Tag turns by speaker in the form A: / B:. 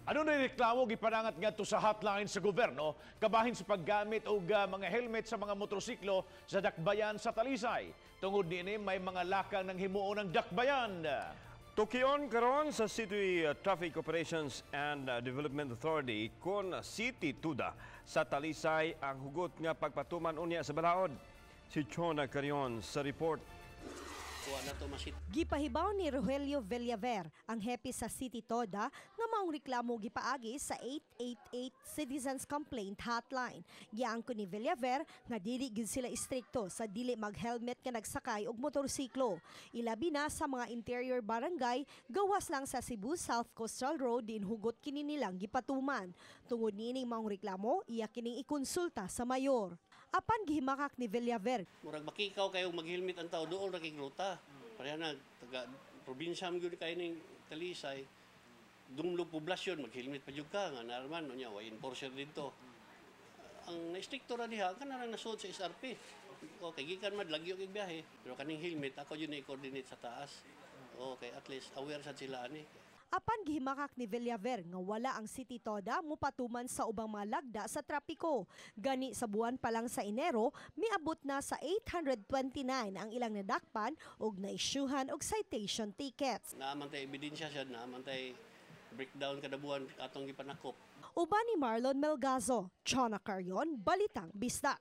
A: Ano na reklamo gipanangat ngadto sa hotline sa gobyerno kabahin sa paggamit og mga helmet sa mga motorsiklo sa dakbayan sa Talisay. Tungod niini may mga lakang nang himuon ng dakbayan.
B: Tukion karon sa City Traffic Operations and Development Authority kon City Tuda sa Talisay ang hugot nga pagpatuman unya sa balaod. Si Chona Carion sa report.
C: Gipahibaw ni Rogelio Villaver, ang hepe sa City Toda, nga maong reklamo gipaagi sa 888 Citizens Complaint Hotline. Giangko ni Villaver nga dili gid sila istrikto sa dili mag-helmet nga nagsakay og motorsiklo. Ilabi na sa mga interior barangay gawas lang sa Cebu South Coastal Road din hugot kini nilang gipatuman. Tungod niining maong reklamo, iya kining ikonsulta sa mayor. Apan gihimakak ni Villaver.
D: Murag makikaw kayo mag-helmet ang tao doon ra kay gruta. Pareha na taga probinsya mo gyud kay ning Talisay. Dumlog poblasyon mag-helmet pa jud ka nga narman nya way enforcer dito. Ang istrikto ra diha kana lang nasud sa SRP. Okay, gikan mad lagyo kay biyahe. Pero kaning helmet ako jud i-coordinate sa taas. Okay, at least aware sad sila ani.
C: Apan gihimakak ni Villaver nga wala ang City Toda mupatuman sa ubang mga lagda sa trapiko. Gani sa buwan pa lang sa Enero, miabot na sa 829 ang ilang nadakpan ug naisyuhan og citation tickets.
D: Naaman tay ebidensya siya, naaman tay breakdown kada buwan atong gipanakop.
C: Uban ni Marlon Melgazo, Chona Carion, Balitang Bisdak.